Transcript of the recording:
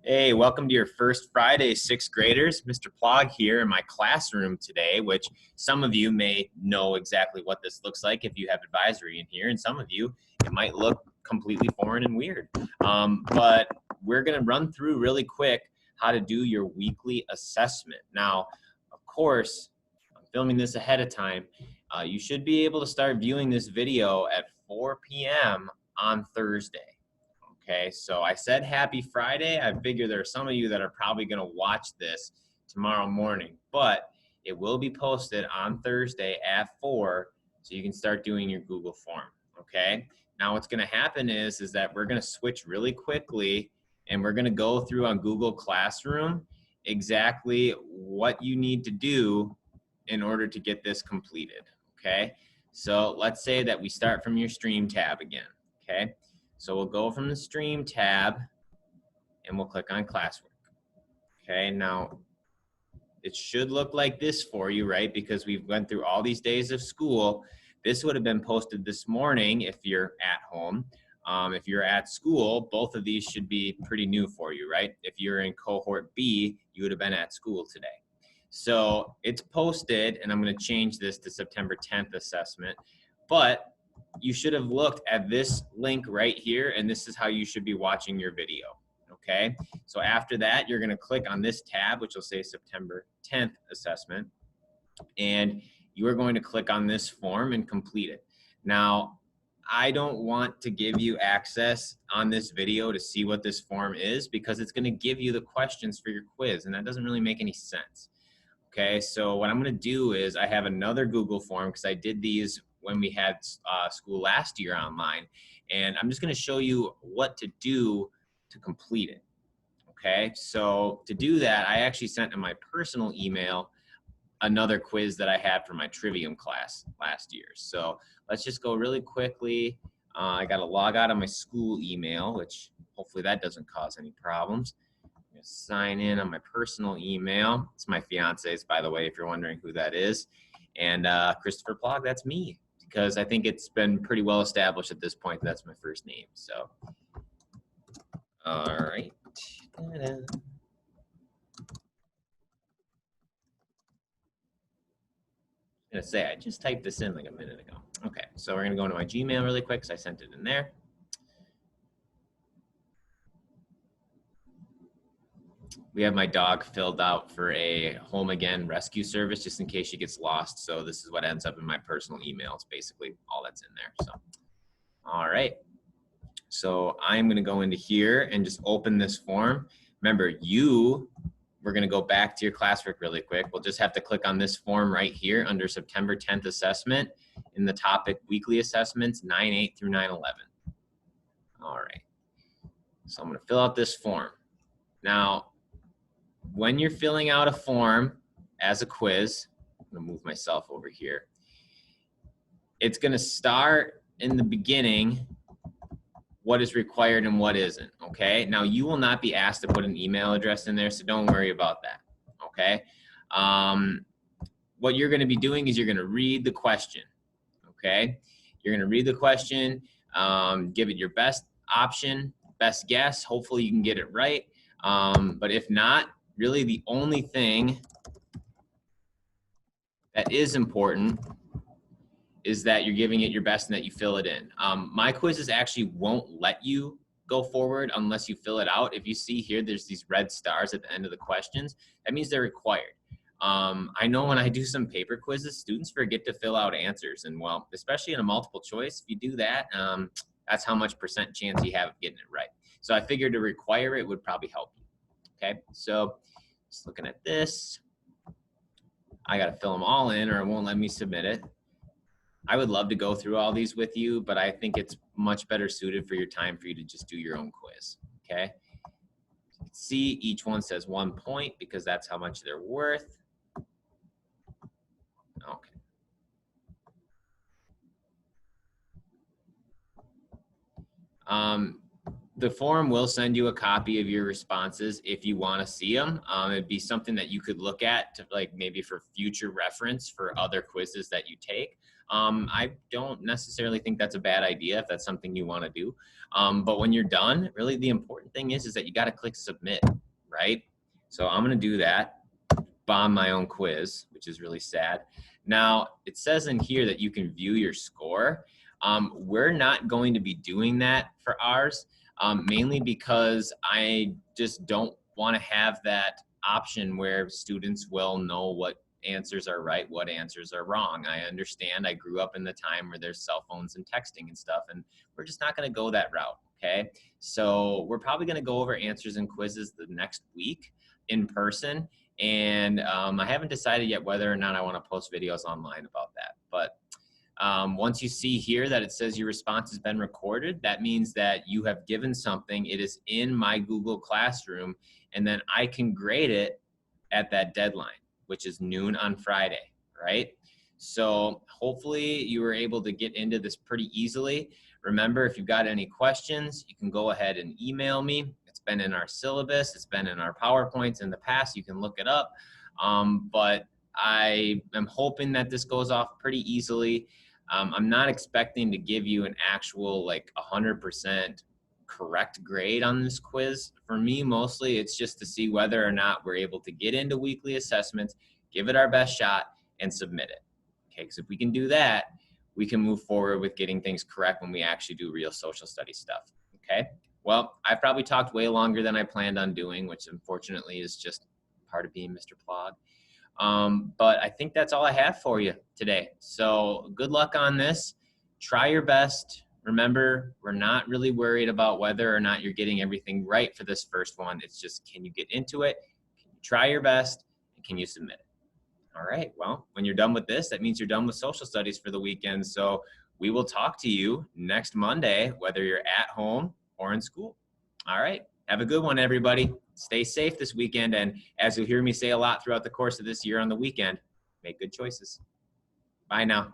Hey, welcome to your first Friday, sixth graders. Mr. Plog here in my classroom today, which some of you may know exactly what this looks like if you have advisory in here, and some of you, it might look completely foreign and weird. But we're going to run through really quick how to do your weekly assessment. Now, of course, I'm filming this ahead of time. You should be able to start viewing this video at 4 p.m. on Thursday. Okay, so I said happy Friday. I figure there are some of you that are probably going to watch this tomorrow morning, but it will be posted on Thursday at 4, so you can start doing your Google form. Okay, now what's going to happen is that we're going to switch really quickly, and we're going to go through on Google Classroom exactly what you need to do in order to get this completed. Okay, so let's say that we start from your Stream tab again. Okay. So we'll go from the Stream tab and we'll click on Classwork. Okay, now it should look like this for you, right? Because we've went through all these days of school. This would have been posted this morning if you're at home. If you're at school, both of these should be pretty new for you, right? If you're in cohort B, you would have been at school today. So it's posted, and I'm going to change this to September 10th assessment, but you should have looked at this link right here, and this is how you should be watching your video. Okay, so after that, you're going to click on this tab, which will say September 10th assessment, and you are going to click on this form and complete it. Now, I don't want to give you access on this video to see what this form is, because it's going to give you the questions for your quiz, and that doesn't really make any sense. Okay, so what I'm going to do is I have another Google form, because I did these when we had school last year online, and I'm just going to show you what to do to complete it. Okay, so to do that, I actually sent in my personal email another quiz that I had for my Trivium class last year. So let's just go really quickly. I got to log out of my school email, which hopefully that doesn't cause any problems. I'm going to sign in on my personal email. It's my fiance's, by the way, if you're wondering who that is. And Christopher Plog, that's me, because I think it's been pretty well established at this point that's my first name. So, all right. Ta-da. I'm gonna say I just typed this in like a minute ago. Okay, so we're gonna go into my Gmail really quick because I sent it in there. We have my dog filled out for a home again rescue service just in case she gets lost. So this is what ends up in my personal email. It's basically all that's in there. So, all right. So I'm going to go into here and just open this form. Remember, we're going to go back to your classwork really quick. We'll just have to click on this form right here under September 10th assessment in the topic weekly assessments 9/8 through 9/11. All right. So I'm going to fill out this form. Now, when you're filling out a form as a quiz, I'm going to move myself over here. It's going to start in the beginning what is required and what isn't, okay? Now, you will not be asked to put an email address in there, so don't worry about that, okay? What you're going to be doing is you're going to read the question, okay? You're going to read the question, give it your best option, best guess. Hopefully, you can get it right. But if not, really the only thing that is important is that you're giving it your best and that you fill it in. My quizzes actually won't let you go forward unless you fill it out. If you see here, there's these red stars at the end of the questions. That means they're required. I know when I do some paper quizzes, students forget to fill out answers. And well, especially in a multiple choice, if you do that, that's how much % chance you have of getting it right. So I figured to require it would probably help you. Okay, so just looking at this, I got to fill them all in or it won't let me submit it. I would love to go through all these with you, but I think it's much better suited for your time for you to just do your own quiz, okay? You can see each one says 1 point because that's how much they're worth. Okay. The form will send you a copy of your responses if you want to see them. It'd be something that you could look at to like maybe for future reference for other quizzes that you take. I don't necessarily think that's a bad idea if that's something you want to do. But when you're done, really the important thing is that you got to click submit. right? So I'm gonna do that, bomb my own quiz, which is really sad. Now, it says in here that you can view your score. We're not going to be doing that for ours, mainly because I just don't wanna have that option where students will know what answers are right, what answers are wrong. I understand I grew up in the time where there's cell phones and texting and stuff, and we're just not gonna go that route, okay? So we're probably gonna go over answers and quizzes the next week in person. And I haven't decided yet whether or not I wanna post videos online about that. But once you see here that it says your response has been recorded, that means that you have given something, it is in my Google Classroom, and then I can grade it at that deadline, which is noon on Friday, right? So hopefully you were able to get into this pretty easily. Remember, if you've got any questions, you can go ahead and email me. It's been in our syllabus, it's been in our PowerPoints in the past, you can look it up. But I am hoping that this goes off pretty easily. I'm not expecting to give you an actual like 100% correct grade on this quiz. For me, mostly it's just to see whether or not we're able to get into weekly assessments, give it our best shot, and submit it. Okay, because if we can do that, we can move forward with getting things correct when we actually do real social studies stuff. Okay, well, I've probably talked way longer than I planned on doing, which unfortunately is just part of being Mr. Plog. But I think that's all I have for you today. So good luck on this. Try your best. Remember, we're not really worried about whether or not you're getting everything right for this first one. It's just, can you get into it? Can you try your best? And can you submit it? All right. Well, when you're done with this, that means you're done with social studies for the weekend. So we will talk to you next Monday, whether you're at home or in school. All right. Have a good one, everybody. Stay safe this weekend. And as you'll hear me say a lot throughout the course of this year on the weekend, make good choices. Bye now.